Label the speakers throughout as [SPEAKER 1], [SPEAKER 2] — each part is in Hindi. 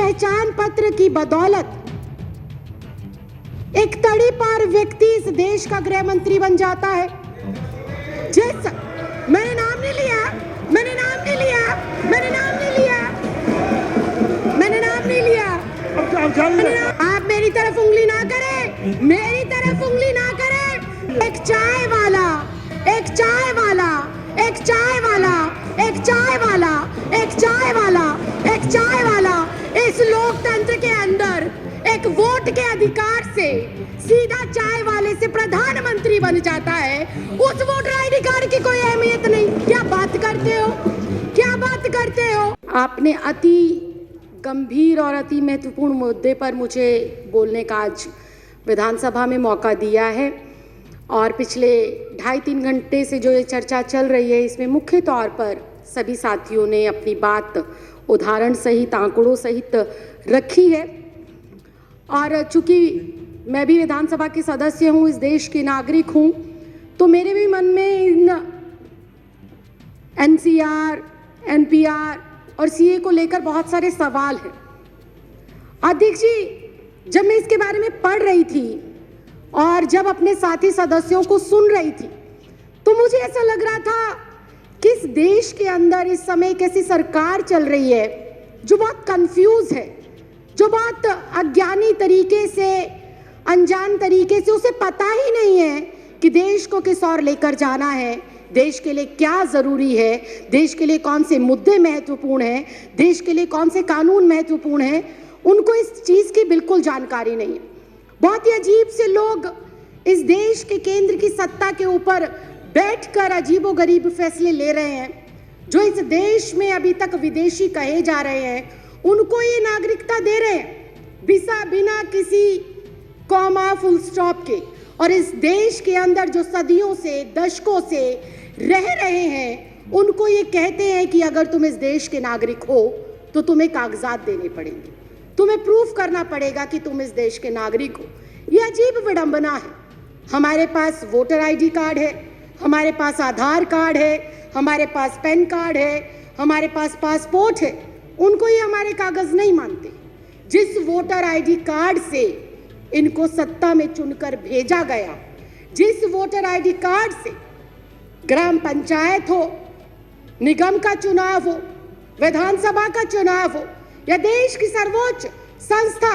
[SPEAKER 1] पहचान पत्र की बदौलत एक तड़ी पार व्यक्ति इस देश का गृह मंत्री बन जाता है। मैंने नाम नहीं लिया, मैंने नाम नहीं लिया, मैंने नाम नहीं लिया, मैंने नाम नहीं लिया। आप मेरी तरफ उंगली ना करें, मेरी तरफ उंगली ना करें। एक चाय वाला, एक चाय वाला, एक चाय वाला, एक चाय वाला, एक चाय वाला, एक चाय वाला इस लोकतंत्र के अंदर एक वोट के अधिकार से सीधा चाय वाले से प्रधानमंत्री बन जाता है। उस वोटर आईडी कार्ड की कोई अहमियत नहीं। क्या बात करते हो, क्या बात करते हो? आपने अति गंभीर और अति महत्वपूर्ण मुद्दे पर मुझे बोलने का आज विधानसभा में मौका दिया है और पिछले 2.5-3 घंटे से जो ये चर्चा चल रही है इसमें मुख्य तौर पर सभी साथियों ने अपनी बात उदाहरण सहित, आंकड़ों सहित रखी है। और चूंकि मैं भी विधानसभा के सदस्य हूँ, इस देश के नागरिक हूँ, तो मेरे भी मन में इन एनसीआर, एनपीआर और सीए को लेकर बहुत सारे सवाल हैं। अध्यक्ष जी, जब मैं इसके बारे में पढ़ रही थी और जब अपने साथी सदस्यों को सुन रही थी तो मुझे ऐसा लग रहा था कि इस देश के अंदर इस समय एक ऐसी सरकार चल रही है जो बहुत कंफ्यूज है, जो बहुत अज्ञानी तरीके से, अनजान तरीके से, उसे पता ही नहीं है कि देश को किस ओर लेकर जाना है, देश के लिए क्या जरूरी है, देश के लिए कौन से मुद्दे महत्वपूर्ण हैं, देश के लिए कौन से कानून महत्वपूर्ण हैं। उनको इस चीज की बिल्कुल जानकारी नहीं है। बहुत ही अजीब से लोग इस देश के केंद्र की सत्ता के ऊपर बैठकर अजीबोगरीब फैसले ले रहे हैं। जो इस देश में अभी तक विदेशी कहे जा रहे हैं उनको ये नागरिकता दे रहे हैं बिना किसी कॉमा, फुल स्टॉप के। और इस देश के अंदर जो सदियों से, दशकों से रह रहे हैं उनको ये कहते हैं कि अगर तुम इस देश के नागरिक हो तो तुम्हें कागजात देने पड़ेंगे, तुम्हें प्रूफ करना पड़ेगा कि तुम इस देश के नागरिक हो। ये अजीब विडंबना है। हमारे पास वोटर आईडी कार्ड है, हमारे पास आधार कार्ड है, हमारे पास पैन कार्ड है, हमारे पास पासपोर्ट है, उनको ये हमारे कागज नहीं मानते। जिस वोटर आईडी कार्ड से इनको सत्ता में चुनकर भेजा गया, जिस वोटर आईडी कार्ड से ग्राम पंचायत हो, निगम का चुनाव हो, विधानसभा का चुनाव हो या देश की सर्वोच्च संस्था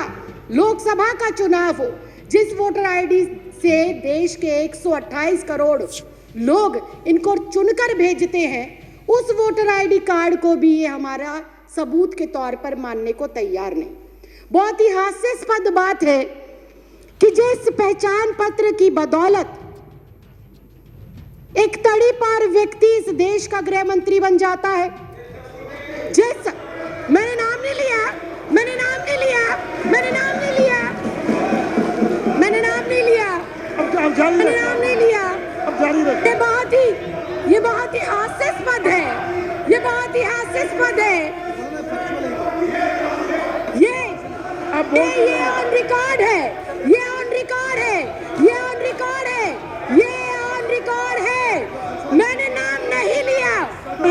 [SPEAKER 1] लोकसभा का चुनाव हो, जिस वोटर आईडी से देश के 128 करोड़ लोग इनको चुनकर भेजते हैं, उस वोटर आईडी कार्ड को भी ये हमारा सबूत के तौर पर मानने को तैयार नहीं। बहुत ही हास्यास्पद बात है कि जिस पहचान पत्र की बदौलत एक तड़ी पार व्यक्ति इस देश का गृह मंत्री बन जाता है। मैंने नाम नहीं लिया, मैंने नाम नहीं लिया, मैंने नाम नहीं लिया, मैंने नाम नहीं लिया, मैंने नाम नहीं लिया। ये बहुत ही हास्यास्पद है, ये बहुत ही हास्यास्पद है। ये ऑन रिकॉर्ड है, ये ऑन रिकॉर्ड है, ये ऑन रिकॉर्ड है, ये ऑन रिकॉर्ड है। मैंने नाम नहीं लिया।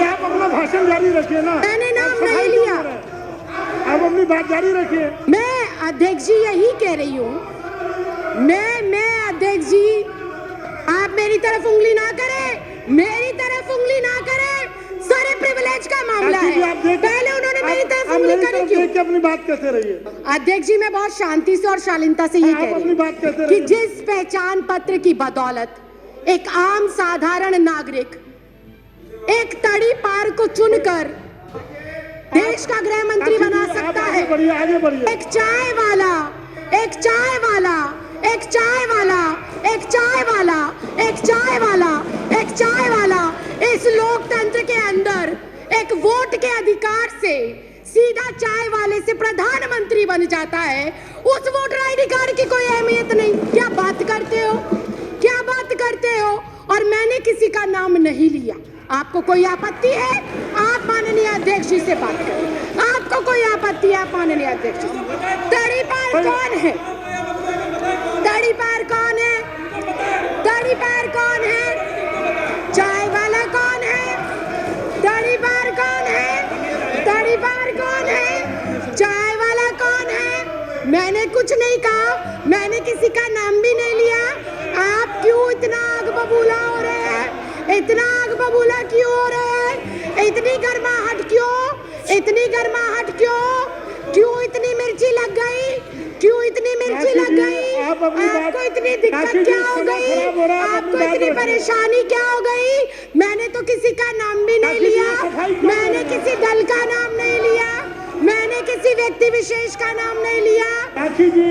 [SPEAKER 2] आप अपना भाषण जारी रखिए ना।
[SPEAKER 1] मैंने नाम नहीं लिया।
[SPEAKER 2] आप अपनी बात जारी रखिए।
[SPEAKER 1] मैं अध्यक्ष जी यही कह रही हूँ, मैं अध्यक्ष जी, आप मेरी तरफ उंगली ना करें, मेरी तरफ उंगली ना करें। सारे प्रिविलेज का मामला है। पहले उन्होंने मेरी तरफ उंगली करी क्यों?
[SPEAKER 2] अपनी बात कहते रहिए।
[SPEAKER 1] अध्यक्ष जी, मैं बहुत शांति से और शालीनता से ये कह रही हूँ कि जिस पहचान पत्र की बदौलत एक आम साधारण नागरिक एक तड़ी पार को चुनकर देश का गृह मंत्री बना सकता है। एक चाय वाला, एक चाय वाला, एक चाय वाला, एक चाय वाला, एक चाय वाला, एक चाय वाला इस लोकतंत्र के अंदर एक वोट के अधिकार से सीधा चाय वाले से प्रधानमंत्री बन जाता है। उस वोटर आईडी कार्ड की कोई अहमियत नहीं। क्या बात करते हो, क्या बात करते हो? और मैंने किसी का नाम नहीं लिया। आपको कोई आपत्ति है, आप माननीय अध्यक्ष जी से बात करें। आपको कोई आपत्ति है, आप माननीय अध्यक्ष जी। तड़ी पार कौन है? तड़ी पार कौन है? तड़ी पार कौन है? चाय वाला कौन है? तड़ी पार कौन है? तड़ी पार कौन है? चाय वाला मैंने कुछ नहीं कहा, मैंने किसी का नाम भी नहीं लिया। आप क्यों इतना आग बबूला हो रहे हैं? इतना आग बबूला क्यों हो रहे हैं? इतनी गर्माहट क्यों? इतनी गर्माहट क्यों? क्यों इतनी मिर्ची लग गई? क्यों इतनी मिर्ची लग गई? आपको इतनी दिक्कत क्या हो गई? आपको इतनी परेशानी क्या हो गई? मैंने तो किसी का नाम भी नहीं लिया, मैंने किसी दल का नाम नहीं लिया, मैंने किसी व्यक्ति विशेष का नाम नहीं लिया।
[SPEAKER 2] राखी जी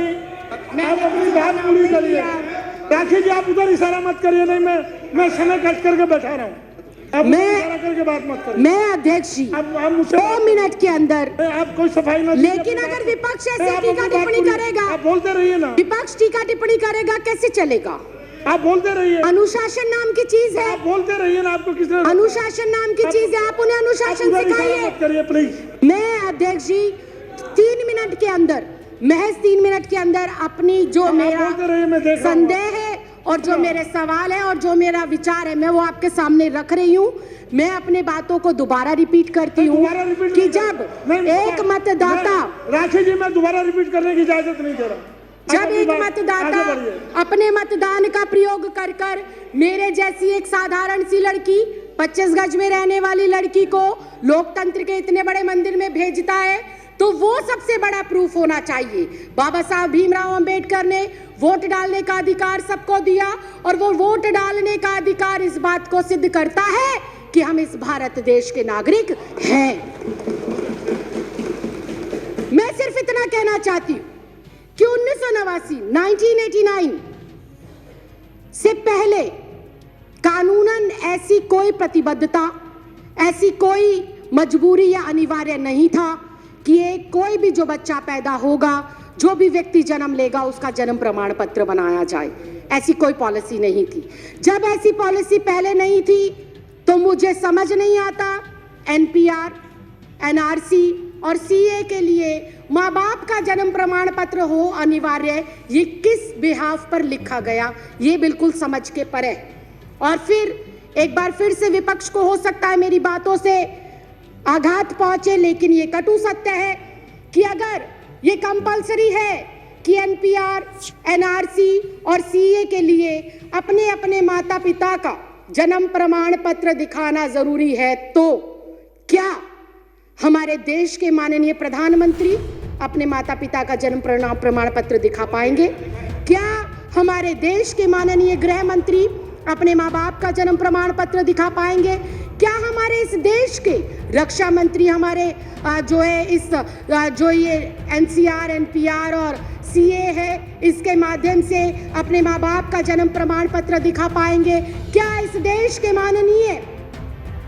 [SPEAKER 2] आप अपनी बात पूरी करिए। राखी जी आप उधर इशारा मत करिए। नहीं मैं समय कट करके बैठा रहा हूँ। आप इशारा करके बात मत करिए।
[SPEAKER 1] मैं अध्यक्ष जी
[SPEAKER 2] आप मुझसे
[SPEAKER 1] 2 मिनट के अंदर,
[SPEAKER 2] आप कोई सफाई ना,
[SPEAKER 1] लेकिन अगर विपक्ष ऐसे टीका टिप्पणी करेगा,
[SPEAKER 2] आप बोलते रहिए ना।
[SPEAKER 1] विपक्ष टीका टिप्पणी करेगा कैसे चलेगा?
[SPEAKER 2] आप बोलते रहिए।
[SPEAKER 1] अनुशासन नाम की चीज है,
[SPEAKER 2] आप बोलते रहिए ना। आपको किसने
[SPEAKER 1] अनुशासन नाम की चीज है, आप उन्हें अनुशासन सिखाइए।
[SPEAKER 2] मत करिए प्लीज।
[SPEAKER 1] मैं अध्यक्ष जी 3 मिनट के अंदर, महज 3 मिनट के अंदर अपनी जो मेरा संदेह है और जो मेरे सवाल है और जो मेरा विचार है, मैं वो आपके सामने रख रही हूँ। मैं अपने बातों को दोबारा रिपीट करती हूँ कि जब एक मतदाता,
[SPEAKER 2] राखी जी मैं दोबारा रिपीट करने की इजाजत नहीं दे रहा।
[SPEAKER 1] जब एक मतदाता अपने मतदान का प्रयोग कर कर मेरे जैसी एक साधारण सी लड़की, 25 गज में रहने वाली लड़की को लोकतंत्र के इतने बड़े मंदिर में भेजता है, तो वो सबसे बड़ा प्रूफ होना चाहिए। बाबा साहब भीमराव अंबेडकर ने वोट डालने का अधिकार सबको दिया और वो वोट डालने का अधिकार इस बात को सिद्ध करता है कि हम इस भारत देश के नागरिक हैं। मैं सिर्फ इतना कहना चाहती हूं कि 1989 से पहले कानूनन ऐसी कोई प्रतिबद्धता, ऐसी कोई मजबूरी या अनिवार्य नहीं था कि एक कोई भी जो बच्चा पैदा होगा, जो भी व्यक्ति जन्म लेगा, उसका जन्म प्रमाण पत्र बनाया जाए। ऐसी कोई पॉलिसी नहीं थी। जब ऐसी पॉलिसी पहले नहीं थी तो मुझे समझ नहीं आता एनपीआर, एनआरसी और सीए के लिए माँ बाप का जन्म प्रमाण पत्र हो अनिवार्य, ये किस बिहाफ पर लिखा गया, ये बिल्कुल समझ के परे। और फिर एक बार फिर से विपक्ष को हो सकता है मेरी बातों से आघात पहुंचे, लेकिन ये कटु सत्य है कि अगर ये कंपलसरी है कि एनपीआर, एनआरसी और सीए के लिए अपने अपने माता पिता का जन्म प्रमाण पत्र दिखाना जरूरी है, तो क्या हमारे देश के माननीय प्रधानमंत्री अपने माता पिता का जन्म प्रमाण पत्र दिखा पाएंगे? क्या हमारे देश के माननीय गृह मंत्री अपने माँ बाप का जन्म प्रमाण पत्र दिखा पाएंगे? क्या हमारे इस देश के रक्षा मंत्री हमारे जो ये एनसीआर, एनपीआर और सीए है, इसके माध्यम से अपने माँ बाप का जन्म प्रमाण पत्र दिखा पाएंगे? क्या इस देश के माननीय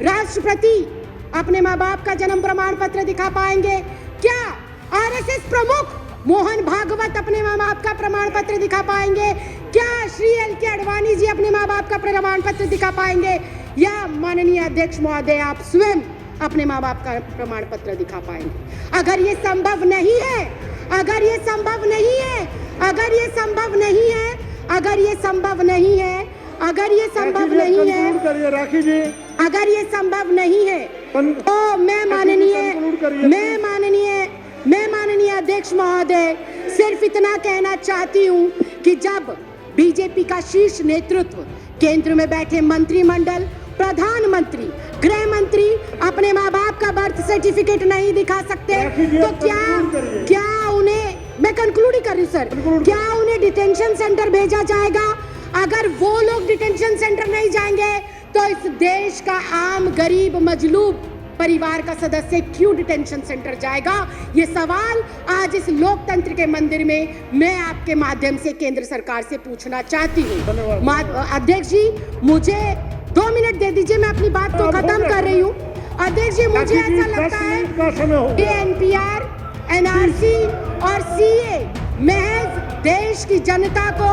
[SPEAKER 1] राष्ट्रपति अपने माँ बाप का जन्म प्रमाण पत्र दिखा पाएंगे? क्या आरएसएस प्रमुख मोहन भागवत अपने माँ बाप का प्रमाण पत्र दिखा पाएंगे? क्या श्री एल.के. आडवाणी जी अपने माँ बाप का प्रमाण पत्र दिखा पाएंगे? या माननीय अध्यक्ष महोदय आप स्वयं अपने माँ बाप का प्रमाण पत्र दिखा पाएंगे? अगर ये संभव नहीं है, अगर ये संभव नहीं है, अगर ये संभव नहीं है, अगर ये संभव नहीं है, अगर ये संभव नहीं है,
[SPEAKER 2] राखी जी
[SPEAKER 1] अगर ये संभव नहीं है, तो मैं माननीय अध्यक्ष महोदय सिर्फ इतना कहना चाहती हूँ कि जब बीजेपी का शीर्ष नेतृत्व, केंद्र में बैठे मंत्रिमंडल, प्रधानमंत्री, गृह मंत्री अपने माँ बाप का बर्थ सर्टिफिकेट नहीं दिखा सकते, तो क्या उन्हें, मैं कंक्लूड ही कर रही हूँ सर, क्या उन्हें डिटेंशन सेंटर भेजा जाएगा? अगर वो लोग डिटेंशन सेंटर नहीं जाएंगे तो इस देश का आम गरीब मजलूब परिवार का सदस्य क्यों डिटेंशन सेंटर जाएगा? ये सवाल आज इस लोकतंत्र के मंदिर में मैं आपके माध्यम से केंद्र सरकार से पूछना चाहती हूँ। अध्यक्ष जी मुझे 2 मिनट दे दीजिए, मैं अपनी बात को खत्म कर रही हूँ। अध्यक्ष जी मुझे ऐसा लगता है कि एनपीआर, एनआरसी और सीए महज देश की जनता को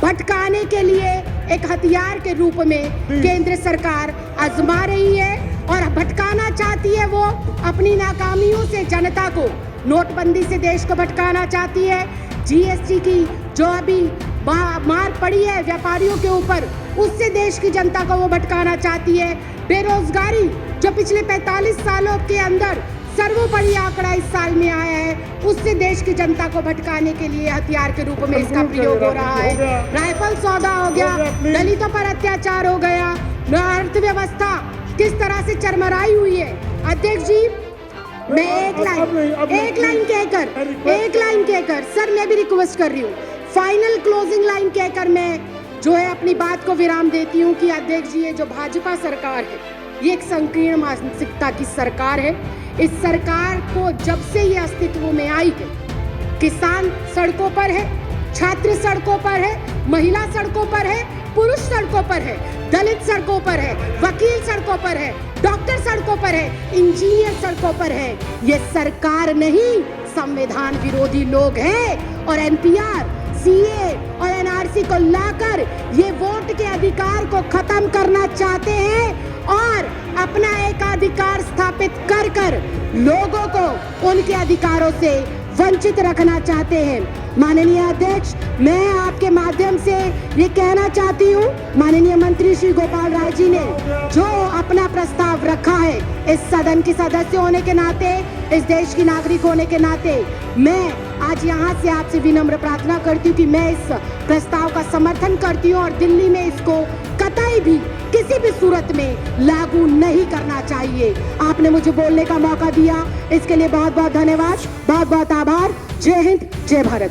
[SPEAKER 1] भटकाने के लिए एक हथियार के रूप में केंद्र सरकार आजमा रही है और भटकाना चाहती है। वो अपनी नाकामियों से जनता को, नोटबंदी से देश को भटकाना चाहती है, जीएसटी की जो अभी मार पड़ी है व्यापारियों के ऊपर, उससे देश की जनता को वो भटकाना चाहती है। बेरोजगारी जो पिछले 45 सालों के अंदर सर्वोपरि आंकड़ा इस साल में आया है, उससे देश की जनता को भटकाने के लिए हथियार के रूप में इसका प्रयोग हो रहा है। राइफल सौदा हो गया, दलितों पर अत्याचार हो गया, अर्थव्यवस्था किस तरह से चरमराई हुई है। अध्यक्ष जी, मैं एक लाइन कहकर सर, मैं भी रिक्वेस्ट कर रही हूँ, फाइनल क्लोजिंग लाइन कहकर मैं जो है अपनी बात को विराम देती हूँ कि अध्यक्ष जी, ये जो भाजपा सरकार है, ये एक संकीर्ण मानसिकता की सरकार है। इस सरकार को जब से ये अस्तित्व में आई है, किसान सड़कों पर है, छात्र सड़कों पर है, महिला सड़कों पर है, पुरुष सड़कों पर है, दलित सड़कों पर है, वकील सड़कों पर है, डॉक्टर सड़कों पर है, इंजीनियर सड़कों पर है। ये सरकार नहीं, संविधान विरोधी लोग हैं और एनपीआर, सीए और एनआरसी को लाकर ये वोट के अधिकार को खत्म करना चाहते हैं और अपना एकाधिकार स्थापित कर कर लोगों को उनके अधिकारों से वंचित रखना चाहते हैं। माननीय अध्यक्ष, मैं आपके माध्यम से ये कहना चाहती हूँ, माननीय मंत्री श्री गोपाल राय जी ने जो अपना प्रस्ताव रखा है, इस सदन की सदस्य होने के नाते, इस देश की नागरिक होने के नाते, मैं आज यहाँ से आपसे विनम्र प्रार्थना करती हूँ कि मैं इस प्रस्ताव का समर्थन करती हूँ और दिल्ली में इसको कतई भी किसी भी सूरत में लागू नहीं करना चाहिए। आपने मुझे बोलने का मौका दिया, इसके लिए बहुत बहुत धन्यवाद, बहुत बहुत आभार। जय हिंद, जय भारत।